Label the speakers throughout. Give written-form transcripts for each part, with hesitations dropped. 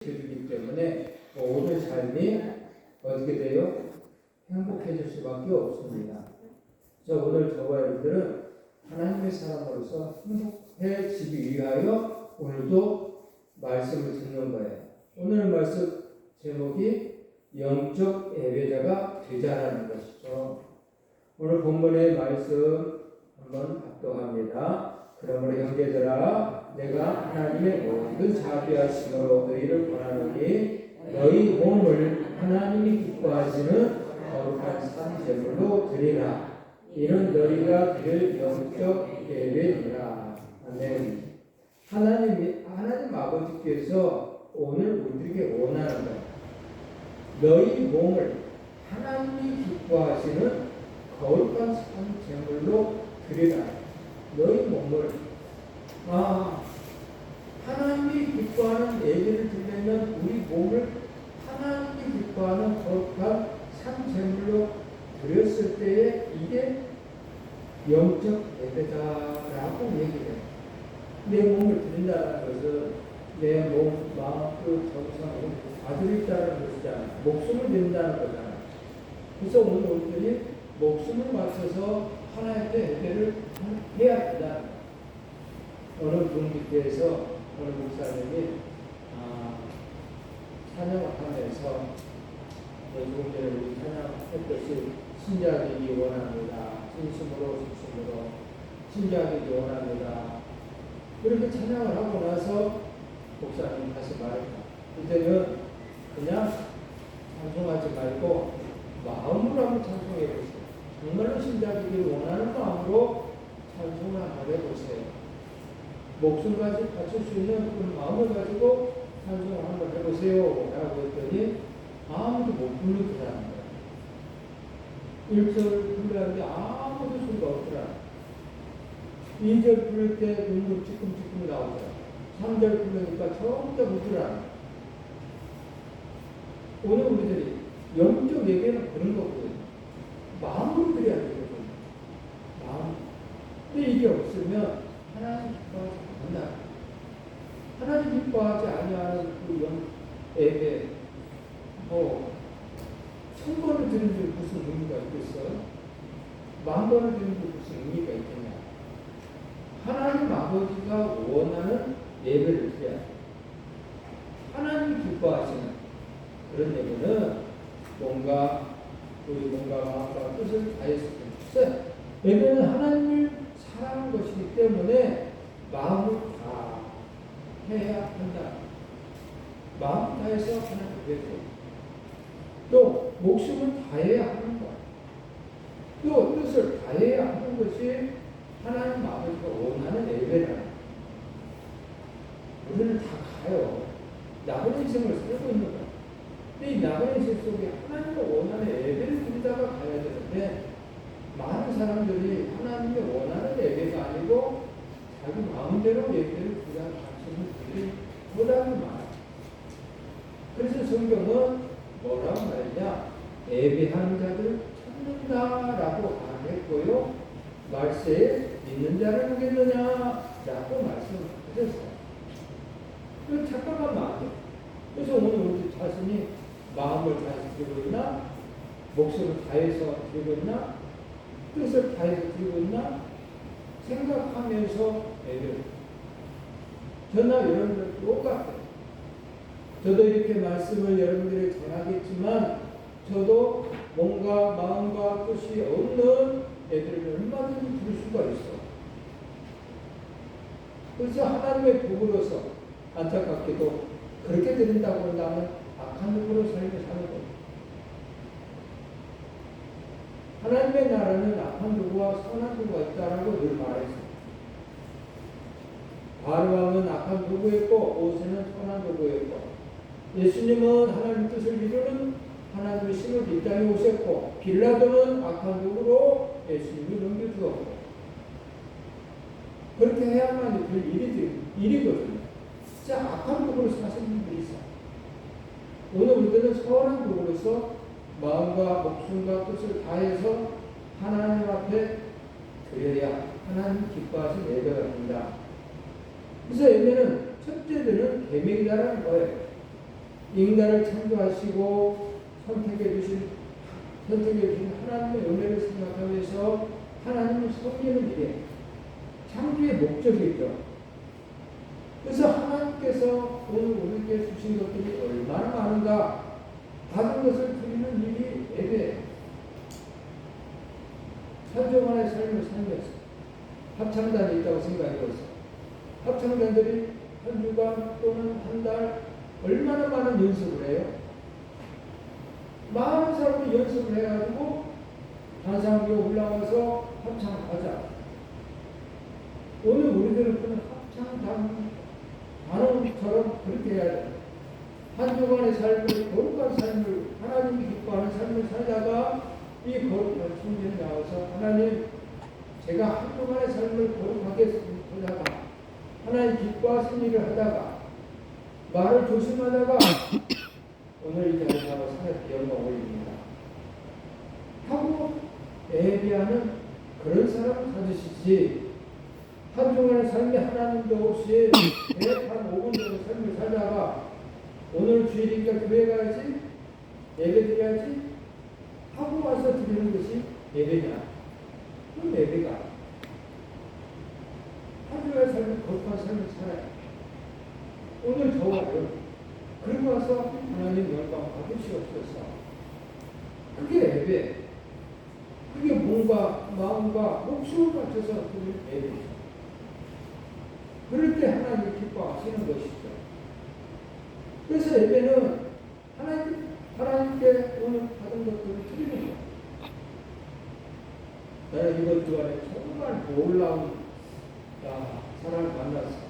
Speaker 1: 주기 때문에 오늘 삶이 어떻게 돼요? 행복해질 수밖에 없습니다. 오늘 저와 여러분들은 하나님의 사람으로서 행복해지기 위하여 오늘도 말씀을 듣는 거예요. 오늘 말씀 제목이 영적 예배자가 되자라는 것이죠. 오늘 본문의 말씀 한번 합독합니다. 그러므로 형제들아 내가 하나님의 모든 자비하심으로 너희를 권하노니 너희 몸을 하나님이 기뻐하시는 거룩한 산제물로 드리라. 이는 너희가 드릴 영적 예배니라. 아멘. 하나님 아버지께서 오늘 우리에게 원하는 것, 너희 몸을 하나님이 기뻐하시는 거룩한 산제물로 드리라. 너희 몸을 하나님이 기뻐하는 예배를 드리면 우리 몸을 하나님이 기뻐하는 거룩한 산제물로 드렸을 때에 이게 영적 예배다라고 얘기해요. 내 몸을 드린다는 것은 내 몸, 마음, 그 정성을 다 드린다는 것이잖아요. 목숨을 드린다는 거잖아요. 그래서 오늘 우리들이 목숨을 맞춰서 하나님의 예배를 해야 된다. 어느 분기께서 어느 목사님이 찬양을 하면서 조금 전에 우리 찬양했듯이 신자되기 원합니다. 진심으로 신자되기 원합니다. 그렇게 찬양을 하고 나서 목사님 다시 말했다. 이제는 그냥 찬송하지 말고 마음으로 한번 찬송해 보세요. 정말로 신자되기를 원하는 마음으로 찬송을 한번 해보세요. 목숨까지 바칠 수 있는 그 마음을 가지고 찬송을 한번 해보세요 라고 했더니 아무도 못 부르더라는 거예요. 1절 부르는데 아무도 소리가 없더라. 2절 부를 때 눈물 찌끔찌끔 나오더라. 3절 부르니까 전부 다 묻더라. 오늘 우리들이 영적 예배는 그런 거거든요. 마음으로 드려야 되거든요. 마음. 근데 이게 없으면 하나님 기뻐하지 않는다. 하나님 기뻐하지 아니하는 그 예배, 천 번을 드리는 게 무슨 의미가 있겠어요? 만 번을 드리는 게 무슨 의미가 있겠냐? 하나님 아버지가 원하는 예배를 드려야 돼. 하나님 기뻐하시는 그런 예배는 우리 마음과 뜻을 다해서 드려요. 예배는 하나님을 사랑하는 것이기 때문에 마음을 다 해야 한다. 마음 다해서 하나님 예배해요. 또 목숨을 다해야 하는 것, 또 뜻을 다해야 하는 것이 하나님 아버지가 원하는 예배라. 우리는 다 가요. 나그네 인생을 살고 있는 거야. 근데 이 나그네 인생 속에 하나님과 원하는 예배를 드리다가 가야 되는데 많은 사람들이 하나님의 원하는 예배가 아니고 자기 마음대로 예배를 드리다가 가시는 분들이 보다는 많아요. 그래서 성경은 뭐라고 말이냐? 예배하는 자들을 찾는다라고 말했고요. 말세에 믿는 자를 보겠느냐라고 말씀하셨어요. 그 착각하면 안 돼요. 그래서 오늘 우리 자신이 마음을 다해서 드리고 있나? 목숨을 다해서 드리고 있나? 뜻을 다해서 드리고 있나? 생각하면서 예배를. 저나 여러분들 똑같아요. 저도 이렇게 말씀을 여러분들에게 전하겠지만 저도 몸과 마음과 뜻이 없는 애들을 얼마든지 부를 수가 있어. 그래서 하나님의 복으로서 안타깝게도 그렇게 드린다고 한다면 악한 누구로 삶을 사는 거예요. 하나님의 나라는 악한 누구와 선한 누구가 있다라고 늘 말했어요. 바로왕은 악한 누구였고 모세는 선한 누구였고 예수님은 하나님 뜻을 이루는 하나님의 신을 이 땅에 오셨고 빌라도는 악한 누구로 예수님을 넘겨주었고 그렇게 해야만 될 일이거든요. 진짜 악한 누구로 사시는 분들이 있어요. 오늘 우리들은 선한 누구로서 마음과 목숨과 뜻을 다해서 하나님 앞에 드려야 하나님 기뻐하신 예배가 됩니다. 그래서 예배는 첫째는 계명이라는 거예요. 인간을 창조하시고 선택해 주신 하나님의 은혜를 생각하면서 하나님을 섬기는 일에 창조의 목적이죠. 그래서 하나님께서 오늘 우리에게 주신 것들이 얼마나 많은가, 받은 것을 드리는 일이 예배예요. 산조만의 삶을 살면서 합창단이 있다고 생각해보세요. 합창단들이 한 주간 또는 한 달 얼마나 많은 연습을 해요? 많은 사람이 연습을 해가지고 단상기에 올라와서 합창하자. 오늘 우리들은 그런 합창단 단원처럼 그렇게 해야 돼요. 한 주간의 삶을, 거룩한 삶을, 하나님이 기뻐하는 삶을 살다가 이 거룩한 성전에 나와서 하나님, 제가 한 주간의 삶을 거룩하게 살다가 하나님 기뻐하신 일을 하다가 말을 조심하다가 오늘 이 자리에 나와서 하나님께 영광 올립니다 하고 예배하는 그런 사람을 찾으시지, 한 주간의 삶에 하나님도 없이 한 5분 정도 삶을 살다가 오늘 주일이니까 교회 가야지, 예배 드려야지 하고 와서 드리는 것이 예배냐? 그럼 예배가 한 주간의 삶을 거룩한 삶을 살아요. 오늘 더워요. 그리고 와서 하나님 영광 받으시옵소서. 그게 예배. 그게 몸과 마음과 목숨을 바쳐서 드리는 예배죠. 그럴 때 하나님이 기뻐하시는 것이죠. 그래서 예배는 하나님께 오늘 받은 것들을 드리는 거예요. 나는 이번 주간에 정말 놀라운 사람을 만났어.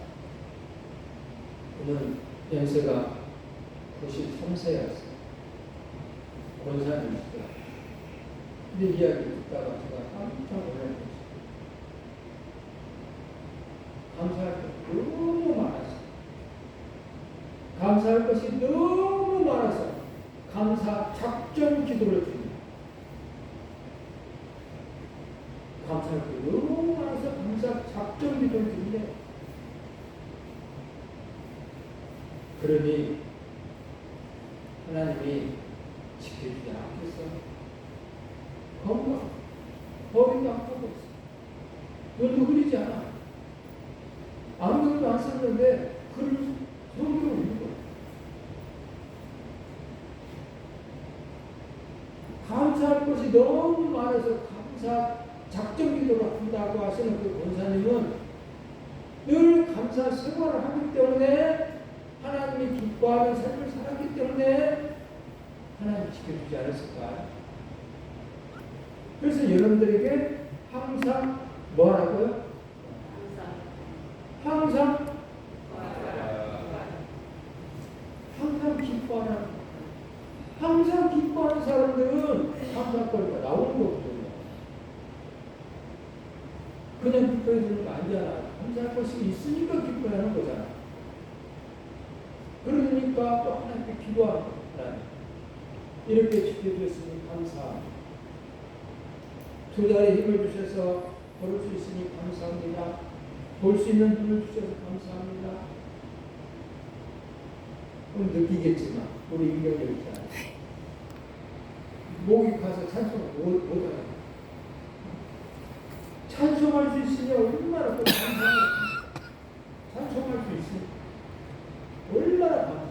Speaker 1: 그는 연세가 93세였어요. 권사님이시죠. 근데 이야기를 듣다가 제가 깜짝 놀랐어요. 감사할 게 너무 많았어요. 감사할 것이 너무 많아서 감사 작정 기도를 드립니다. 감사할 게 너무 많아서 감사 작정 기도를 드립니다. 그러니 하나님이 지켜주지 않겠어. 건강, 허리도 아프고 있어. 눈도 흐리지 않아. 아무것도 안 썼는데 글을 손으로 읽어. 감사할 것이 너무 많아서 감사 작정기도를 한다고 하시는 그 권사님은 늘 감사 생활을 하기 때문에 하나님이 기뻐하는 삶을 살았기 때문에 하나님이 지켜주지 않았을까요? 그래서 여러분들에게 항상 뭐 하라고요? 항상 기뻐하는, 항상 기뻐하는 사람들은 감사거리가 나오는 거거든요. 그냥 기뻐해 주는 거 아니잖아. 감사할 것이 있으니까 기뻐하는 거잖아. 그러니까 또 하나님께 기도하는 거야. 이렇게 지켜주셨으니 감사합니다. 두 다리 힘을 주셔서 걸을 수 있으니 감사합니다. 볼 수 있는 눈을 주셔서 감사합니다. 오늘 느끼겠지만 우리 인격이 있잖아요. 목이 가서 찬송을 못하잖아요. 찬송할 수 있으니 얼마나 또 감사해요. 찬송할 수 있으니 얼마나 감사해요.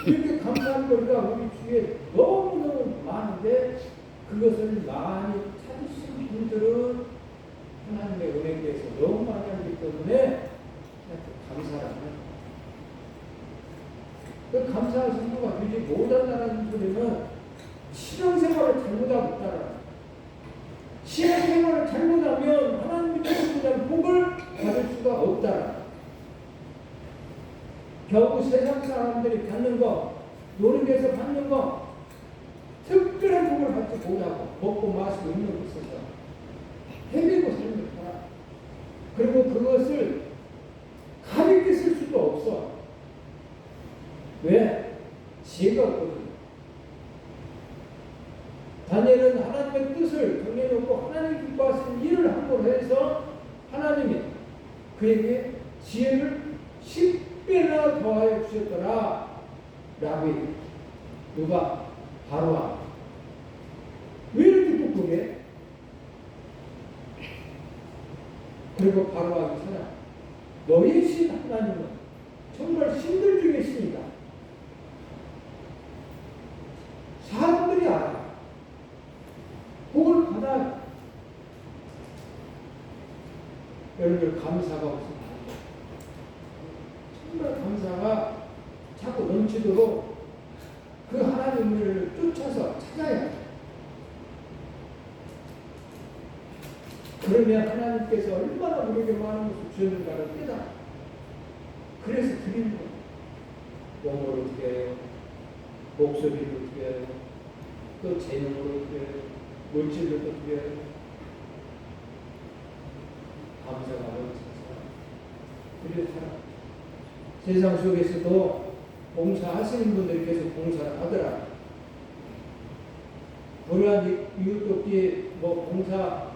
Speaker 1: 이렇게 감사한 거리가 우리 주위에 너무너무 많은데 그것을 많이 찾으신 분들은 하나님의 은혜에 대해서 너무 많이 알기 때문에 감사하는 그 감사하신 분과 되지 못한다는 소리는 신앙생활을 잘못하고 있다는, 신앙생활을 잘못하면 하나님이 주시는 복을 받을 수가 없다는, 겨우 세상 사람들이 받는 거, 노는 데서 받는 거, 특별한 복을 받지 못하고 먹고 마시고 있는 곳에서 헤매고 살는 사람, 그리고 그것을 가볍게 쓸 수도 없어. 왜? 지혜가 없거든요. 다니엘은 하나님의 뜻을 정해놓고 하나님 기뻐하시는 일을 함부로 해서 하나님이 그에게 지혜를 10배나 더하여 주셨더라. 라비, 누가? 바로와. 왜 이렇게 똑똑해? 그리고 바로와 사람, 너희 신 하나님은 정말 신들 중에 신이다. 사람들이 알아. 복을 받아. 여러분들 감사가 없으면 안 돼. 정말 감사가 자꾸 넘치도록 그 하나님을 쫓아서 찾아야 돼. 그러면 하나님께서 얼마나 우리에게 많은 것을 주셨는가를 깨달아. 그래서 드리는 거예요. 몸으로 드려요. 목소리로 드려요. 또 재능으로 드려요. 물질로 드려요. 감사가 넘쳐서 그래서 세상 속에서도 봉사하시는 분들이 계속 봉사를 하더라. 불우한 이웃도 없이 봉사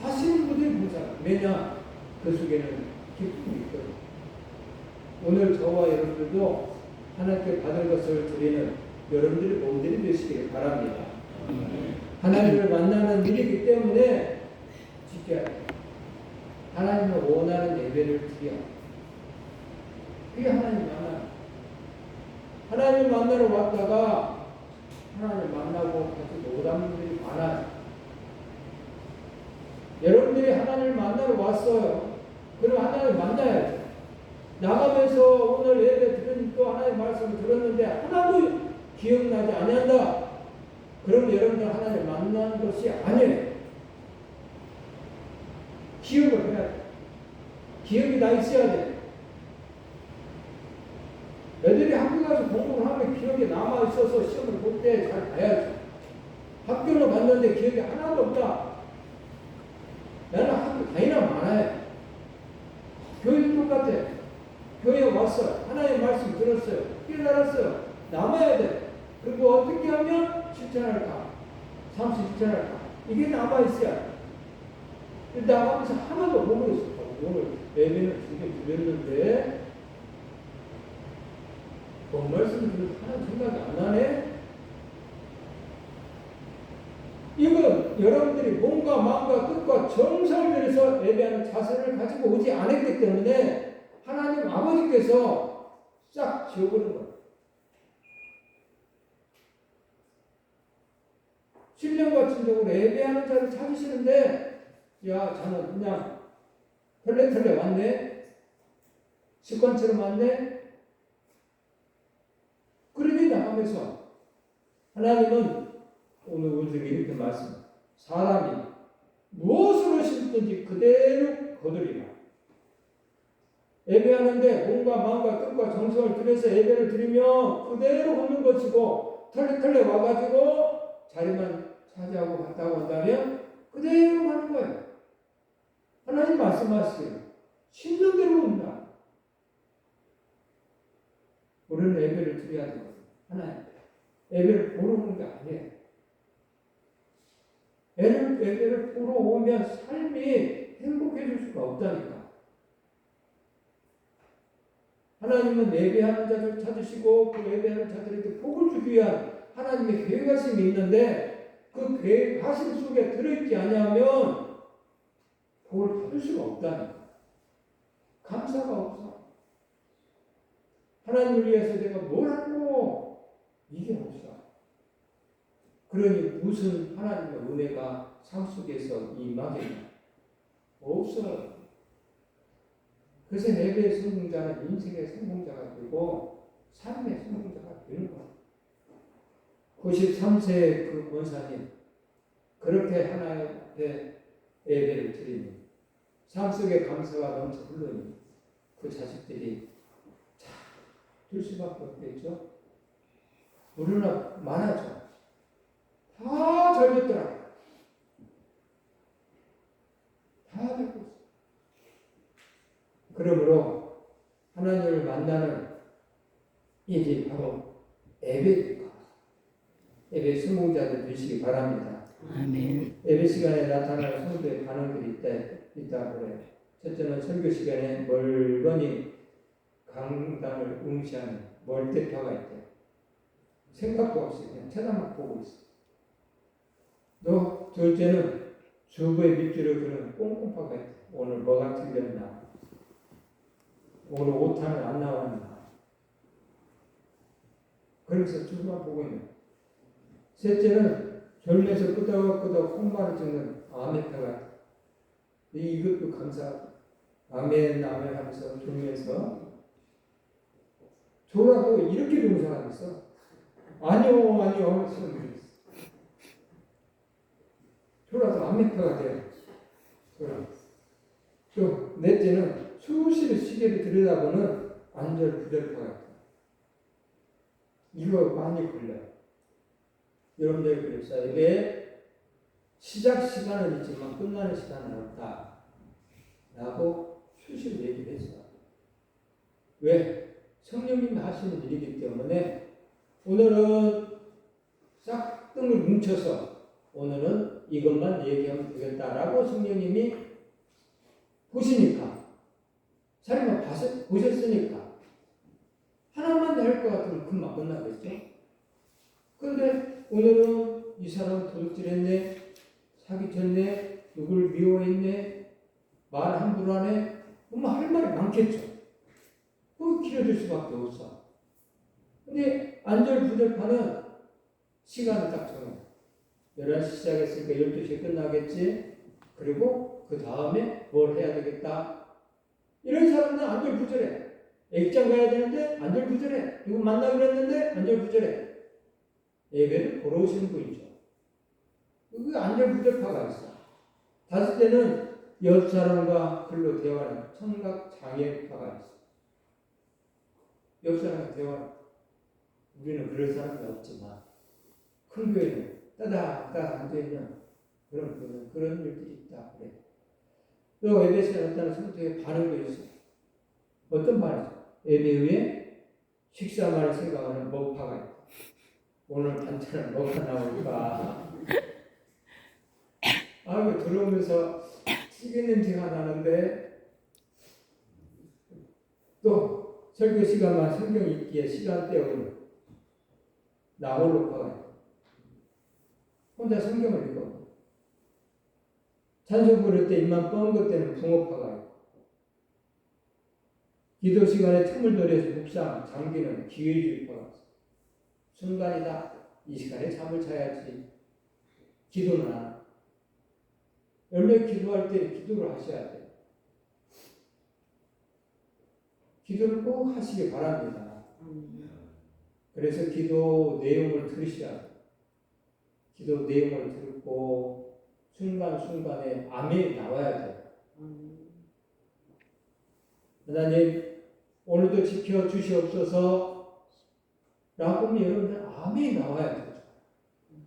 Speaker 1: 하시는 분들이 봉사. 왜냐? 그 속에는 기쁨이 있거든. 오늘 저와 여러분들도 하나님께 받은 것을 드리는 여러분들이 모두들이 되시길 바랍니다. 하나님을 만나는 일이기 때문에 지켜야 돼요. 하나님을 원하는 예배를 드려. 그게 하나님 만나. 하나님 만나러 왔다가 하나님 만나고 같이 노담 분들이 많아요. 여러분들이 하나님을 만나러 왔어요. 그럼 하나님을 만나야죠. 나가면서 오늘 예배 들으니 또 하나님의 말씀을 들었는데 하나도 기억나지 아니한다. 그럼 여러분들 하나님을 만난 것이 아니에요. 기억을 해야 돼. 기억이 다 있어야 돼. 애들이 학교 가서 공부를 하면 기억이 남아있어서 시험을 볼 때 잘 봐야죠. 학교를 갔는데 기억이 하나도 없다. 나는 학교 다니나 말아요. 교회도 똑같아. 교회에 왔어요. 하나님의 말씀 들었어요. 깨달았어요. 남아야 돼. 그리고 어떻게 하면 실천할까? 삶 실천할까? 이게 남아있어야 돼. 나가면서 하나도 모르겠어. 오늘 예배는 두개 드렸는데 본 말씀을 들어서 하나도 생각이 안 나네? 이건 여러분들이 몸과 마음과 뜻과 정성을 들여서 예배하는 자세를 가지고 오지 않았기 때문에 하나님 아버지께서 싹 지워버린 거예요. 신령과 진정으로 예배하는 자를 찾으시는데 야 자는 그냥 털레털레 왔네? 습관처럼 왔네? 그러니 나가면서 하나님은 오늘 우리에게 이렇게 말씀, 사람이 무엇으로 심든지 그대로 거두리라. 예배하는데 몸과 마음과 뜻과 정성을 들여서 예배를 드리면 그대로 걷는 것이고 털레털레 와가지고 자리만 차지하고 갔다고 한다면 그대로 가는 거예요. 하나님 말씀하시기를 심는 대로 온다. 우리는 예배를 드려야 되거든요. 하나님 예배를 보러 오는 게 아니에요. 예배를 보러 오면 삶이 행복해질 수가 없다니까. 하나님은 예배하는 자들 찾으시고 그 예배하는 자들에게 복을 주기 위한 하나님의 계획하심이 있는데 그 계획하심 속에 들어있지 아니하면 복을 받을 수가 없다니까. 감사가 없어. 하나님을 위해서 내가 뭘 하고 이게 없어. 그러니 무슨 하나님의 은혜가 삶 속에서 임하겠냐? 없어. 그래서 예배의 성공자는 인생의 성공자가 되고 삶의 성공자가 되는 거야. 93세 그 권사님 그렇게 하나님의 예배를 드리니 삶 속에 감사가 넘쳐 흘러니 그 자식들이 참 될 수밖에 없겠죠. 우리는 많아져. 다 잘 됐더라. 다 됐고 있어. 그러므로 하나님을 만나는 일이 바로 예배입니다. 예배 성공자들 되시기 바랍니다.
Speaker 2: 아멘.
Speaker 1: 예배 시간에 나타날 성도의 반응들이 있다 그래요. 첫째는 설교 시간에 멀거니 강단을 응시하는 멀대파가 있대요. 생각도 없이 그냥 쳐다만 보고 있어. 또 둘째는 주부의 밑줄을 그는 꼼꼼하게 했대. 오늘 뭐가 틀렸나? 오늘 오타는 안 나왔나? 그래서 주부만 보고 있는. 셋째는 졸면서 끄덕끄덕 콩말을 찍는 아멘타가 이것도 감사하고 아멘 아멘 하면서 졸면서 졸아도 이렇게 좋은 사람이 있어. 아니요 아니요 하면서 졸아서 아멘타가 돼요. 또 넷째는 수시로 시계를 들여다보는 안절부절파가 있다. 이거 많이 걸려요. 여러분들 그랬어요. 예배 시작 시간은 있지만 끝나는 시간은 없다. 라고 수시로 얘기를 했어요. 왜? 성령님이 하시는 일이기 때문에 오늘은 싹등을 뭉쳐서 오늘은 이것만 얘기하면 되겠다라고 성령님이 보시니까 사람만 보셨으니까 하나만 할 것 같으면 금방 끝나겠죠. 그런데 오늘은 이 사람 도둑질했네, 사기쳤네, 누굴 미워했네, 말 함부로 하네, 뭐 할 말이 많겠죠. 그거 길어질 수밖에 없어. 근데 안절부절파는 시간을 딱 정해. 11시 시작했으니까 12시에 끝나겠지. 그리고 그 다음에 뭘 해야 되겠다. 이런 사람들은 안절부절해. 액장 가야 되는데 안절부절해. 누구 만나기로 했는데 안절부절해. 예배를 보러 오시는 분이죠. 그 안절부절파가 있어. 다섯째는 옆 사람과 글로 대화하는 청각장애파가 있어. 옆 사람과 대화. 우리는 그럴 사람이 없지만 큰 교회는 따닥따닥 앉아있는 그런 일들이 있다. 그래. 또 예배시에 나타나는 성도의 반응도 있어. 어떤 반응이죠? 예배 후에 식사만을 생각하는 먹파가 있다. 오늘 반찬은 뭐가 나올까? 아이고 들어오면서 찌개 냄새가 나는데 또 설교 시간만 성경 읽기에 시간 때우는 나 홀로 파가 있다. 혼자 성경을 읽어. 찬송 부를 때 입만 뻥긋 때는 붕어파가 있고 기도 시간에 틈을 노려서 묵상 잠기는 기회주의파가 있어. 순간이다. 이 시간에 잠을 자야지. 기도는 안 해. 원래 기도할 때 기도를 하셔야 돼요. 기도를 꼭 하시기 바랍니다. 그래서 기도 내용을 들으셔야 돼요. 기도 내용을 듣고 순간순간에 아멘이 나와야 돼요. 하나님 오늘도 지켜주시옵소서 라고 하면 여러분들 아멘이 나와야 되죠.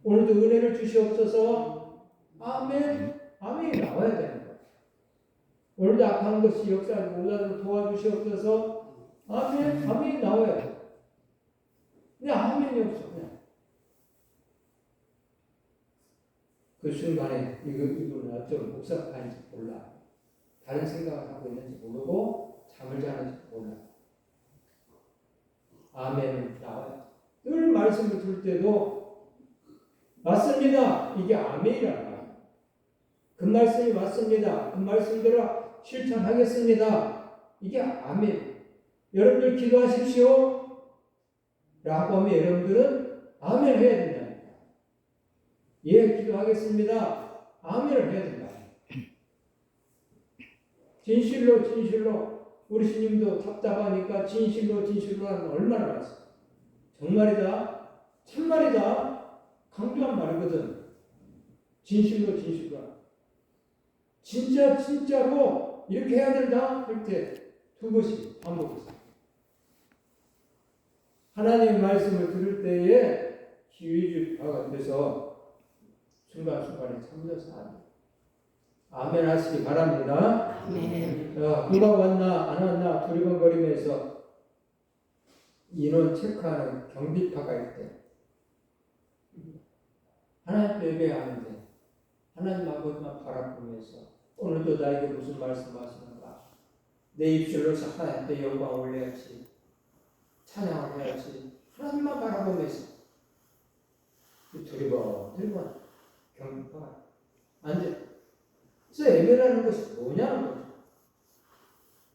Speaker 1: 오늘도 은혜를 주시옵소서 아멘 아멘이 나와야 되는 거예요. 오늘도 악한 것이 역사하지 못하도록 도와주시옵소서 아멘 아멘이 나와야 돼요. 근데 아멘이 없어. 그냥. 그 순간에 이거는 어쩌면 복잡한지 몰라. 다른 생각을 하고 있는지 모르고 잠을 자는지 몰라. 아멘은 나와요. 늘 말씀을 들을 때도 맞습니다. 이게 아멘이란 말이에요. 그 말씀이 맞습니다. 그 말씀대로 실천하겠습니다. 이게 아멘. 여러분들 기도하십시오. 라고 하면 여러분들은 아멘 해야 된다니까. 예, 기도하겠습니다. 아멘을 해야 된다. 진실로 우리 주님도 답답하니까 진실로 하는 얼마나 많았어. 정말이다. 참말이다. 강조한 말이거든. 진실로 진짜로 이렇게 해야 된다 할 때 두 번씩 반복했어. 하나님의 말씀을 들을 때에 기회주의파가 돼서 순간순간에 참여해서 아멘 하시기 바랍니다.
Speaker 2: 아멘.
Speaker 1: 누가 왔나 안 왔나 두리번거리면서 인원 체크하는 경비파가 있대. 하나님 예배하는데 하나님 아버지만 바라보면서 오늘도 나에게 무슨 말씀하시는가? 내 입술로서 하나님께 영광 올려야지. 찬양을 해야지. 하나님만 바라보면서 엎드리면 경배가 앉아. 그래서 예배라는 것이 뭐냐는 거죠.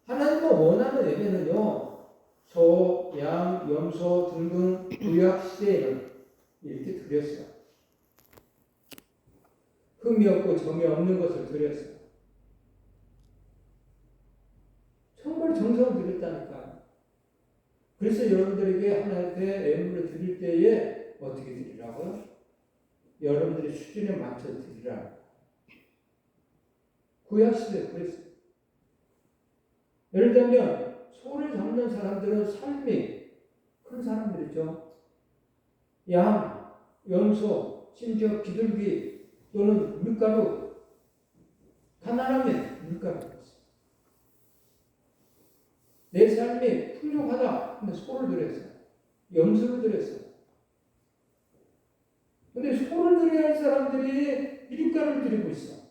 Speaker 1: 하나님과 원하는 예배는요, 소, 양, 염소 등등 구약 시대에는 이렇게 드렸어요. 흠이 없고 점이 없는 것을 드렸어요. 정말 정성을 드렸다니까요. 그래서 여러분들에게 하나님께 예물을 드릴 때에 어떻게 드리라고요? 여러분들의 수준에 맞춰 드리라고. 구약시대에 그랬어요. 예를 들면 소를 잡는 사람들은 삶이 큰 사람들이죠. 양, 염소, 심지어 비둘기 또는 밀가루, 가난하면 밀가루. 내 삶이 풍족하다 하면 소를 드렸어요. 염소를 드렸어요. 근데 소를 드려야 할 사람들이 밀가루를 드리고 있어.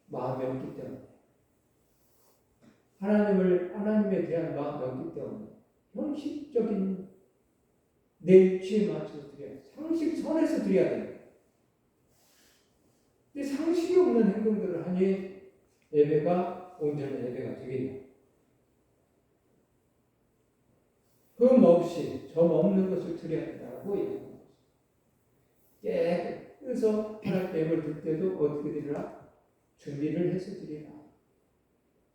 Speaker 1: 마음이 없기 때문에. 하나님에 대한 마음이 없기 때문에. 형식적인 내 위치에 맞춰서 드려야 돼. 상식선에서 드려야 돼. 근데 상식이 없는 행동들을 하니 예배가 온전한 예배가 되겠냐. 흠 없이 점 없는 것을 드려야 된다고 얘기합니다. 깨끗해서 하나님께 예물 들 때도 어떻게 드리라? 준비를 해서 드리라.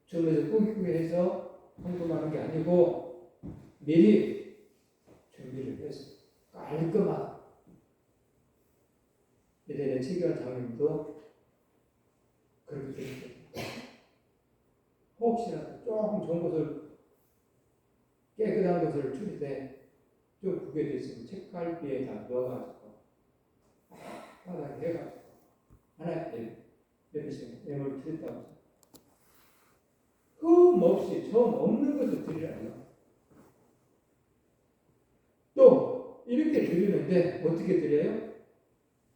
Speaker 1: 주면서 꾸기꾸기 해서 헌금하는 게 아니고 미리 준비를 해서 깔끔하게. 예전에 최기환 장님도 그렇게 드렸어요. 혹시라도 조금 좋은 것을 깨끗한 것을 줄일 때 좀 구겨져 있으면 책갈피에다 넣어가지고 바닥에 해가지고 하나님께 예물을 드렸다고. 흠 없이 점 없는 것을 드리라요. 또 이렇게 드리는데 어떻게 드려요?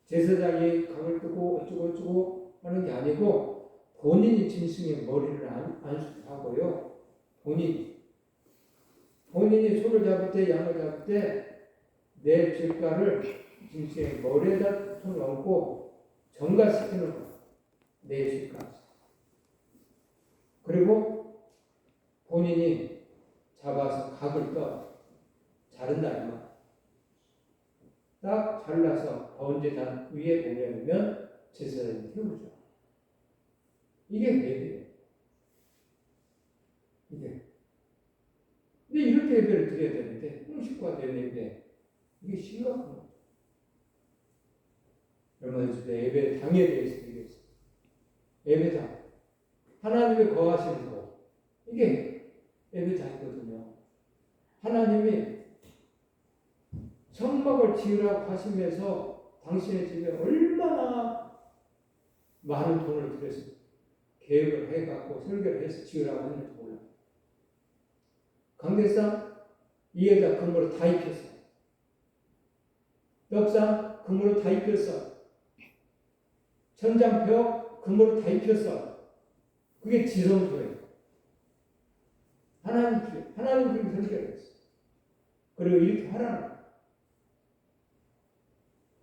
Speaker 1: 제사장이 각을 뜨고 어쩌고 하는 게 아니고 본인이 짐승의 머리를 안수하고요. 본인이 소를 잡을 때, 양을 잡을 때 내 죗가를 짐승의 머리에다 손을 얹고 정갈시키는 거예요. 내 죗가. 그리고 본인이 잡아서 각을 떠 자른다 이 말. 딱 잘라서 번제단 위에 올려놓으면 제사장이 태우죠. 이게 예배예요. 이게. 근데 이렇게 예배를 드려야 되는데 형식화된 예배, 이게 심각한 거죠. 얼마 전에 예배 당에 대해서 얘기했어요. 예배당, 하나님이 거하시는 곳, 이게 예배당이거든요. 하나님이 성막을 지으라고 하시면서 당신의 집에 얼마나 많은 돈을 들여서 계획을 해갖고 설계를 해서 지으라고 하는지 몰라요. 강대상 위에다 금으로 다 입혔어. 벽상 금으로 다 입혔어. 천장벽 금으로 다 입혔어. 그게 지성소예요. 하나님 그렇게 설계를 했어. 그리고 이렇게 하라는 거예요.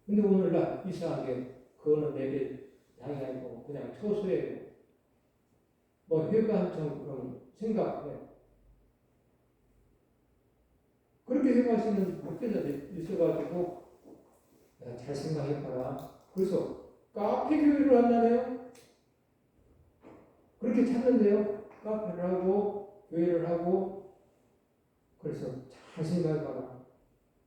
Speaker 1: 근데 오늘날 이상하게 그거는 예배당이 아니고 그냥 초소예요. 뭐 회관청 그런 생각해. 그렇게 생각하시는 목회자들이 있어가지고 잘 생각해봐라. 그래서 카페 교회를 한다네요. 그렇게 찾는데요. 카페를 하고 교회를 하고. 그래서 잘 생각해봐라.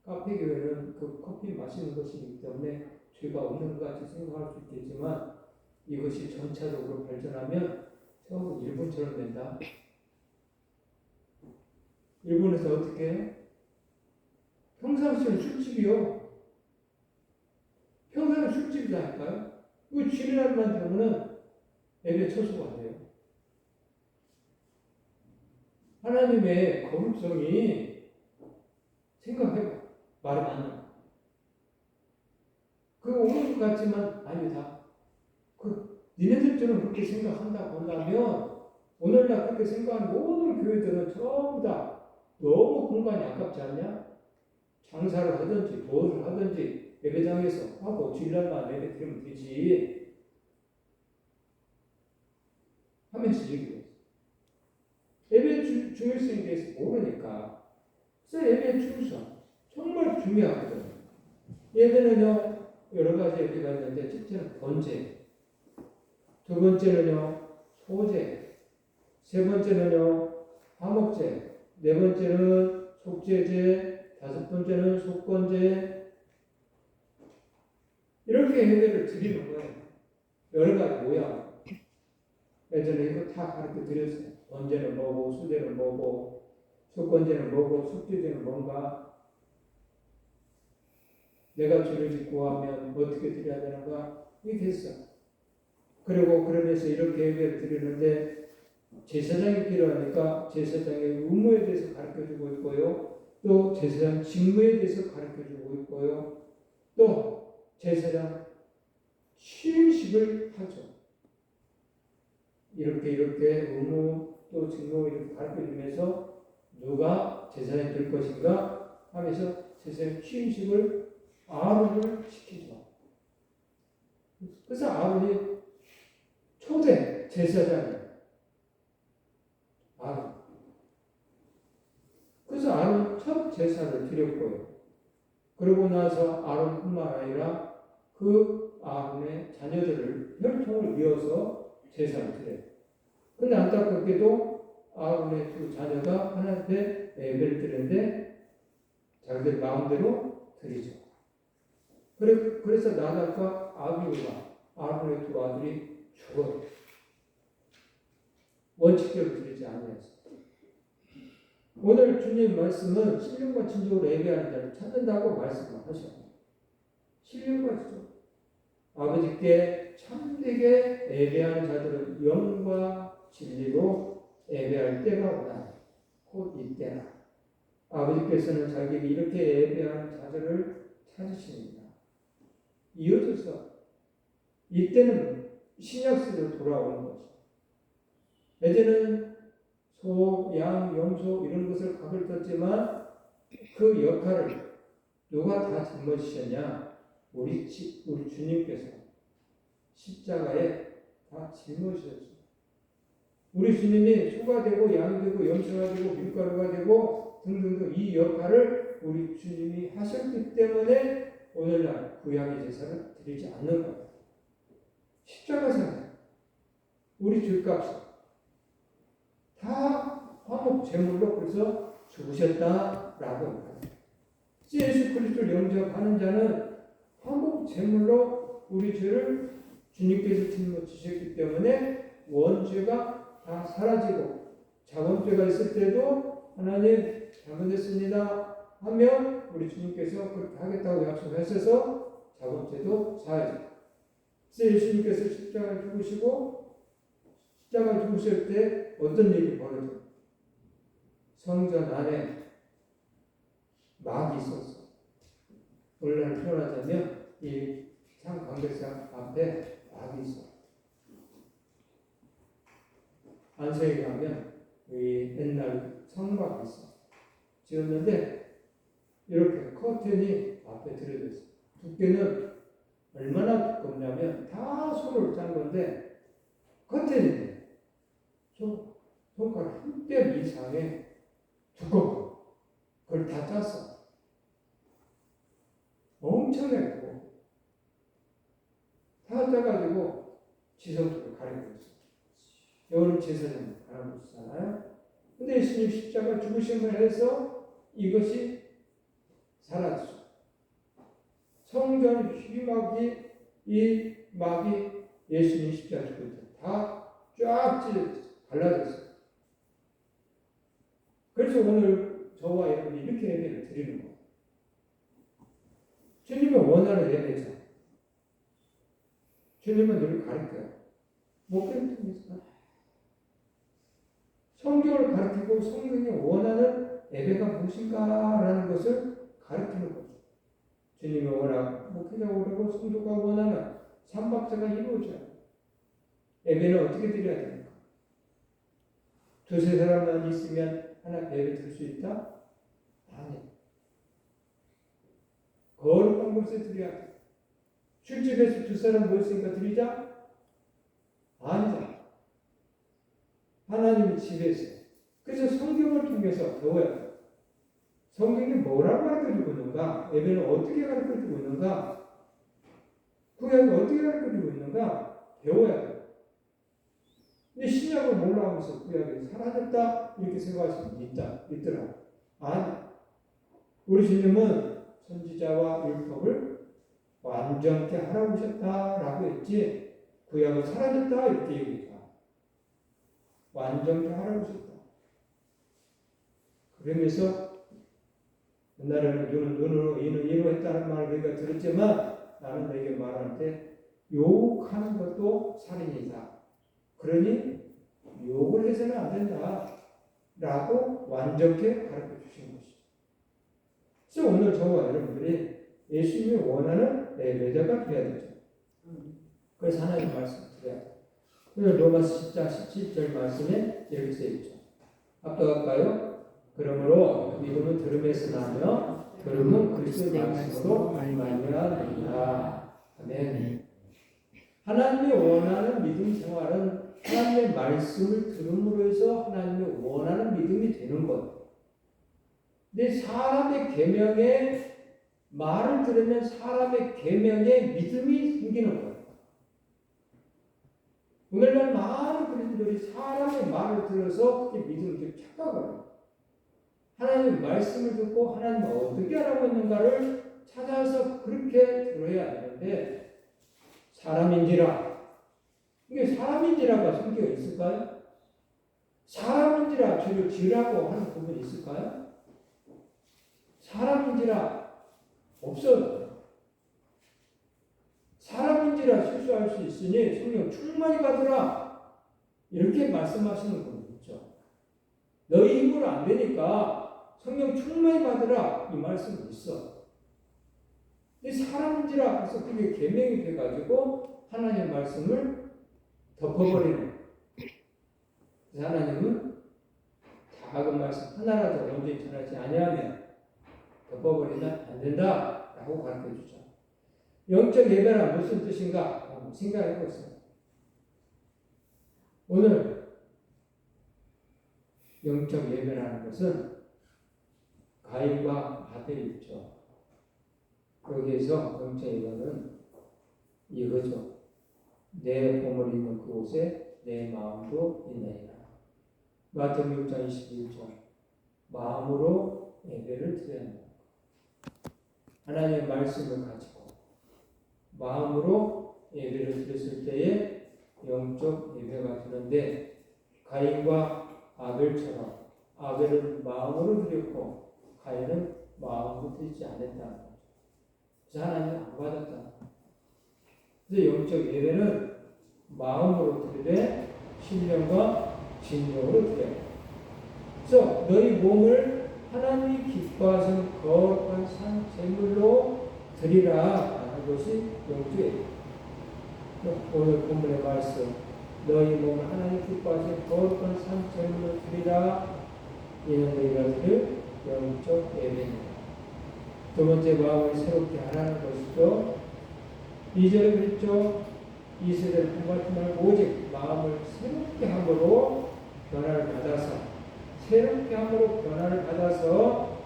Speaker 1: 카페 교회는 그 커피 마시는 것이기 때문에 죄가 없는 것 같이 생각할 수 있겠지만 이것이 전차적으로 발전하면 처음 일본처럼 된다. 일본에서 어떻게 해요? 평상시는 술집이요. 평상시 술집이라니까요. 이거 주일날만 되면은 예배 처소가 돼요. 하나님의 거룩성이 생각해봐. 말이 많아. 그 오는 것 같지만 아니다. 니네들처럼 그렇게 생각한다고 한다면 오늘날 그렇게 생각하는 모든 교회들은 전부 다 너무 공간이 아깝지 않냐? 장사를 하든지 무엇을 하든지 예배당에서 하고 주일날만 예배 드리면 되지 하면서 얘기해요. 예배 중요성에 대해서 모르니까. 그래서 예배 중요성 정말 중요하거든요. 예배는요 여러 가지 예배가 있는데 첫째는 번제, 두 번째는요 소제, 세 번째는요 화목제, 네 번째는 속죄제, 다섯 번째는 속건제. 이렇게 예배를 드리는 거예요. 여러 가지 모양. 예전에 이거 다 가르쳐 드렸어요. 번제는 뭐고, 수제는 뭐고, 속건제는 뭐고, 속죄제는 뭔가, 내가 죄를 짓고 하면 어떻게 드려야 되는가, 이게 됐어. 그리고 그러면서 이렇게 예배를 드리는데 제사장이 필요하니까 제사장의 의무에 대해서 가르쳐주고 있고요. 또 제사장 직무에 대해서 가르쳐주고 있고요. 또 제사장 취임식을 하죠. 이렇게 의무 또 직무 이렇게 가르쳐주면서 누가 제사장이 될 것인가 하면서 제사장 취임식을 아론을 시키죠. 그래서 아론이 초대 제사장이에요. 아론. 그래서 아론 첫 제사를 드렸고요. 그러고 나서 아론뿐만 아니라 그 아론의 자녀들을 혈통을 이어서 제사를 드려요. 근데 안타깝게도 아론의 두 자녀가 하나님께 예배를 드리는데 자기들 마음대로 드리죠. 그래서 나답과 아비후가 아론의 두 아들이 죽어요. 원칙대로 드리지 않아서. 오늘 주님 말씀은 신령과 진정으로 예배하는 자를 찾는다고 말씀하셨습니다. 신령과 진정. 아버지께 참되게 예배하는 자들은 영과 진리로 예배할 때가 오나 곧 이때나. 아버지께서는 자기에게 이렇게 예배하는 자들을 찾으십니다. 이어져서 이때는 신약시대로 돌아오는 거죠. 예전에는 소, 양, 염소 이런 것을 각을 떴지만 그 역할을 누가 다 짊어지셨냐? 우리 주님께서 십자가에 다 짊어지셨죠. 우리 주님이 소가 되고 양이 되고 염소가 되고 밀가루가 되고 등등등 이 역할을 우리 주님이 하셨기 때문에 오늘날 구약의 제사를 드리지 않는 거예요. 십자가 생활, 우리 죄값을 다 화목 제물로 그래서 죽으셨다라고 합니다. 예수 그리스도를 영접하는 자는 화목 제물로 우리 죄를 주님께서 짊어지셨기 때문에 원죄가 다 사라지고 자범죄가 있을 때도 하나님 잘못했습니다 하면 우리 주님께서 그렇게 하겠다고 약속하셔서 자범죄도 사라지고 그래서 예수님께서 십자가를 죽으시고 십자가 죽으실 때 어떤 일이 벌어져요? 성전 안에 막이 있었어. 오늘날 표현하자면 이 상관계상 앞에 막이 있어. 안성에 가면 이 옛날 성막이 있어. 지었는데 이렇게 커튼이 앞에 들여져 있어. 두께는 얼마나 두껍냐면 다 손으로 짠 건데 커튼인데 손가락 한 뼘 이상의 두껍고 그걸 다 짰어. 엄청나게 두껍고 다 짜가지고 지성소를 가리고 있어. 여호는 제사장 가리고 있잖아요. 근데 예수님 십자가 죽으심을 해서 이것이 사라졌어. 성전 휘막이 이 막이 예수님 십자가 죽을 때 다 쫙 갈라졌어. 그래서 오늘 저와 여러분이 이렇게 예배를 드리는 거예요. 주님이 원하는 예배죠. 주님은 우리를 가르쳐요. 목회를 통해서 성경을 가르치고 성경이 원하는 예배가 무엇인가라는 것을 가르치는 거죠. 주님이 원하고 목회자가 원하고 성도가 원하는 삼박자가 이루어져요. 예배는 어떻게 드려야 됩니까? 두세 사람만 있으면 하나 예배 드릴 수 있다? 아니. 거룩한 헌금세 드려야 돼. 술집에서 두 사람 모였으니까 드리자? 아니다. 하나님의 집에서. 그래서 성경을 통해서 배워야 돼. 성경이 뭐라고 가르쳐주고 있는가? 예배는 어떻게 가르쳐주고 있는가? 구약이 어떻게 가르쳐주고 있는가? 배워야 돼. 근데 신약을 몰라하면서 구약이 사라졌다 이렇게 생각할 수 있더라. 아니, 우리 주님은 선지자와 율법을 완전케 하라고 하셨다라고 했지 구약은 사라졌다 이렇게 얘기했다. 완전케 하라고 하셨다. 그러면서 옛날에는 눈으로 이는 이로 했다는 말을 우리가 들었지만 나는 내게 말할 때 욕하는 것도 살인이다. 그러니 욕을 해서는 안 된다. 라고 완전케 가르쳐 주신 것이죠. 그래서 오늘 저와 여러분들이 예수님이 원하는 예배자가 되어야 되죠. 그래서 하나님 말씀 드려야 돼요. 오늘 로마서 10장 17절 말씀에 이렇게 되어 있죠. 압도할까요? 그러므로 믿음은 들음에서 나며 들음은 그리스도의 말씀으로 말미암느니라. 아멘. 하나님이 원하는 믿음 생활은 하나님의 말씀을 들음으로 해서 하나님이 원하는 믿음이 되는 것. 근데 사람의 계명에 말을 들으면 사람의 계명에 믿음이 생기는 거예요. 오늘날 많은 그리스도인들이 사람의 말을 들어서 그게 믿음을 착각해요. 하나님의 말씀을 듣고 하나님은 어떻게 하라고 했는가를 찾아서 그렇게 들어야 되는데 사람인지라 이게 사람인지라가 섞여 있을까요? 사람인지라 죄를 지으라고 하는 부분이 있을까요? 사람인지라 없어요. 사람인지라 실수할 수 있으니 성령 충만히 받으라 이렇게 말씀하시는 분이 있죠. 너희 힘으로 안 되니까 성령 충만히 받으라 이 말씀이 있어. 이 사람인지라 해서 그게 계명이 돼가지고 하나님의 말씀을 덮어버리는. 그래서 하나님은 작은 말씀 하나라도 온전히 전하지 아니하면 덮어버리면 안 된다라고 가르쳐주죠. 영적 예배란 무슨 뜻인가? 생각해 보세요. 오늘 영적 예배라는 것은 가인과 아벨이 있죠. 거기에서 영적 예배는 이거죠. 내 보물이 있는 그곳에 내 마음도 있나이다. 마태복음 6장 21절 마음으로 예배를 드려야 한다. 하나님의 말씀을 가지고 마음으로 예배를 드렸을 때에 영적 예배가 되는데 가인과 아벨처럼 아벨은 마음으로 드렸고 가인은 마음으로 드리지 않았다는 거죠. 그래서 하나님은 안 받았다. 그래서 영적 예배는 마음으로 드리되 신령과 진정으로 드려야 돼. 그래서 너희 몸을 하나님이 기뻐하시는 거룩한 산 제물로 드리라 하는 것이 영적 예배. 오늘 본문의 말씀 너희 몸을 하나님 기뻐하시는 거룩한 산 제물로 드리라 이는 너희가 드릴 영적 예배입니다. 두 번째 마음을 새롭게 하라는 것이죠. 2절에 그랬죠. 이 세대를 품받지 말고 오직 마음을 새롭게 함으로 변화를 받아서 새롭게 함으로 변화를 받아서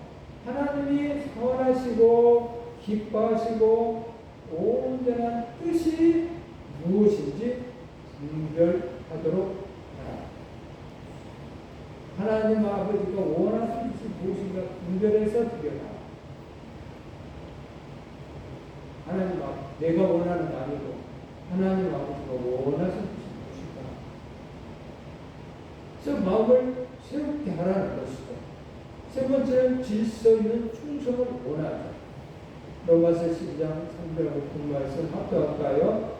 Speaker 1: 하나님이 선하시고 기뻐하시고 온전한 뜻이 무엇인지 분별하도록 하라. 하나님 아버지가 원하시는 뜻이 무엇인가 분별해서 드려라. 하나님 내가 원하는 게 아니고 하나님 아버지가 원하시는 뜻이 무엇인가. 그래서 마음을 새롭게 하라는 것이죠. 세 번째는 질서 있는 충성을 원하죠. 로마서 12장 3절하고 말씀 합독할까요?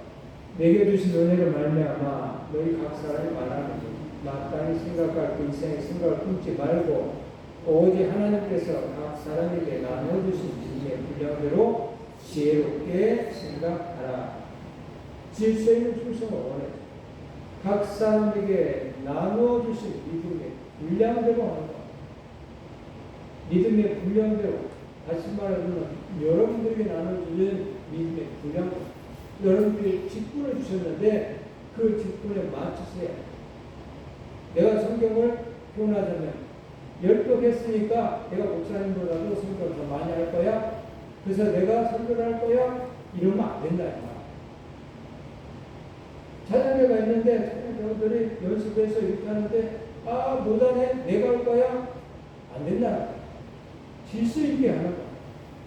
Speaker 1: 내게 주신 은혜를 말미암아 너희 각 사람이 말하는지 마땅히 생각할 그 이상의 생각을 품지 말고 오직 하나님께서 각 사람에게 나눠주신 지혜의 분량대로 지혜롭게 생각하라. 질서 있는 충성을 원해. 각 사람에게 나눠주신 믿음의 분량대로 하는 것. 믿음의 분량대로 다시 말하면 여러분들에게 나눠주는 믿음의 분량, 여러분들이 직분을 주셨는데 그 직분에 맞춰서 해야 돼. 내가 성경을 표현하자면 열독했으니까 내가 목사님보다도 성경을 더 많이 할 거야. 그래서 내가 설교를 할 거야. 이러면 안 된다. 찬양회가 있는데 찬양배우들이 연습해서 이렇게 하는데 못하네. 내가 할 거야. 안 된다. 질서 있게 하는 거야.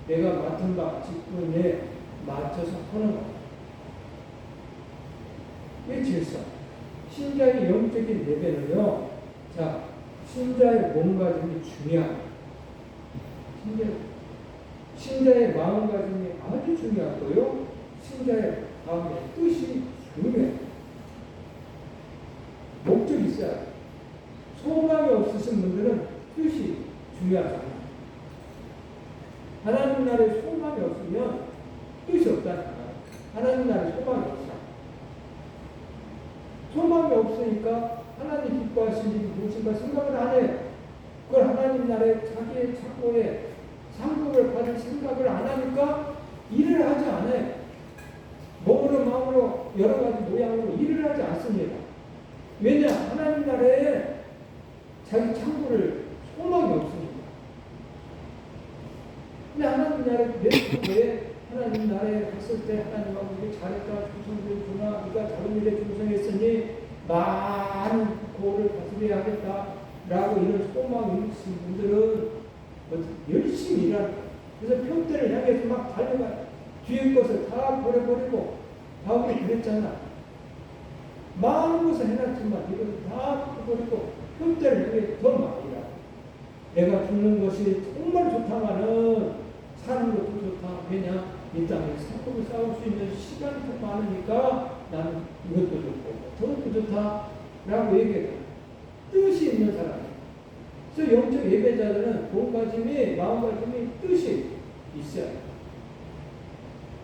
Speaker 1: 내가 맡은 바 직분에 맞춰서 하는 거야. 이게 질서. 신자의 영적인 예배는요. 자, 신자의 몸가짐이 중요합니다. 신자의 마음가짐이 아주 중요하고요. 신자의 마음의 뜻이 중요해요. 목적이 있어야 소망이 없으신 분들은 뜻이 중요하잖아요. 하나님 나라에 소망이 없으면 뜻이 없다니까요. 하나님 나라에 소망이 없어. 소망이 없으니까 하나님 기뻐하신 일이 무엇인가 생각을 안 해요. 그걸 하나님 나라에 자기의 착고에 상급을 받을 생각을 안 하니까 일을 하지 않아요. 몸으로 마음으로 여러 가지 모양으로 일을 하지 않습니다. 왜냐? 하나님 나라에 자기 창고를 소망이 없으니까. 근데 하나님 나라에 내 창고에 하나님 나라에 갔을 때 하나님하고 이게 잘했다, 충성되구나, 네가 작은 일에 충성했으니 많은 고를 다스려야 하겠다라고 이런 소망이 있으신 분들은 열심히 일하는 거예요. 그래서 평대를 향해서 막 달려가요. 뒤에 것을 다 버려버리고 다음에 그랬잖아. 많은 것을 해놨지만 이것을 다 버리고 평대를 향해 더 많이 일하고 내가 죽는 것이 정말 좋다마는 사는 것도 좋다. 왜냐? 이 땅에 상급을 쌓을 수 있는 시간이 더 많으니까 나는 이것도 좋고 저것도 좋다라고 얘기해요. 뜻이 있는 사람이에요. 그래서 영적 예배자들은 몸가짐이 마음가짐이 뜻이 있어요.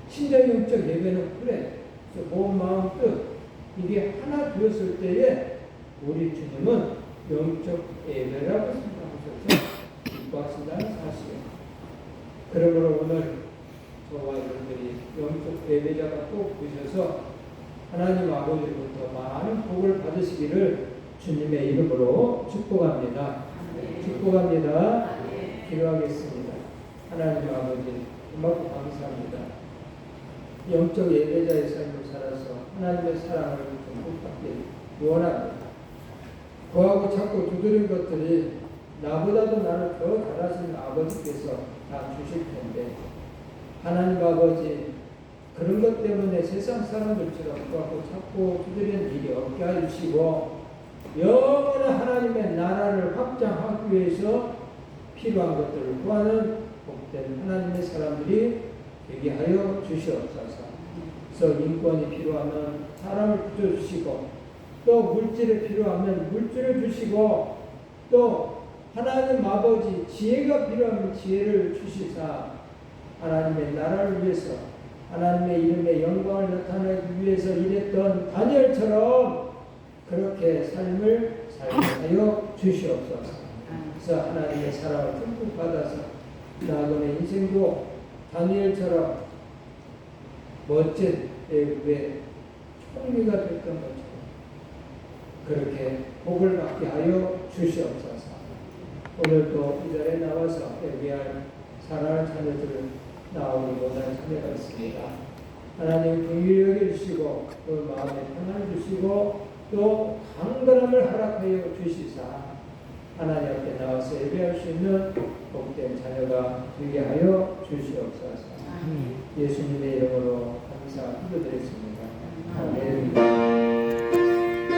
Speaker 1: 신자의 영적 예배는 그래. 그래서 몸, 마음, 뜻 이게 하나 되었을 때에 우리 주님은 영적 예배라고 생각하셔서 기뻐하신다는 사실이에요. 그러므로 오늘 저와 여러분들이 영적 예배자가 꼭 되셔서 하나님 아버지로부터 많은 복을 받으시기를 주님의 이름으로 축복합니다. 축복합니다. 기도하겠습니다. 하나님 아버지 고맙고 감사합니다. 영적 예배자의 삶을 살아서 하나님의 사랑을 전복받기 원합니다. 구하고 찾고 두드린 것들이 나보다도 나를 더 잘하시는 아버지께서 다 주실 텐데 하나님 아버지 그런 것 때문에 세상 사람들처럼 구하고 찾고 두드리는 일이 없게 해주시고 영원한 하나님의 나라를 확장하기 위해서 필요한 것들을 구하는 복된 하나님의 사람들이 되게 하여 주시옵소서. 그래서 인권이 필요하면 사람을 붙여주시고 또 물질이 필요하면 물질을 주시고 또 하나님 아버지 지혜가 필요하면 지혜를 주시사 하나님의 나라를 위해서 하나님의 이름의 영광을 나타내기 위해서 일했던 다니엘처럼 그렇게 삶을 살게 하여 주시옵소서. 그래서 하나님의 사랑을 듬뿍 받아서 나아가는 인생도 다니엘처럼 멋진 애국의 총리가 됐던 것처럼 그렇게 복을 받게 하여 주시옵소서. 오늘도 이 자리에 나와서 예배할 사랑하는 자녀들을 나오기 원하는 자녀가 있습니다. 하나님 긍휼히 여겨주시고 그 마음에 평안을 주시고 또 강건함을 허락하여 주시사 하나님 앞에 나와서 예배할 수 있는 복된 자녀가 되게 하여 주시옵소서. 예수님의 이름으로 감사 기도드렸습니다. 아멘.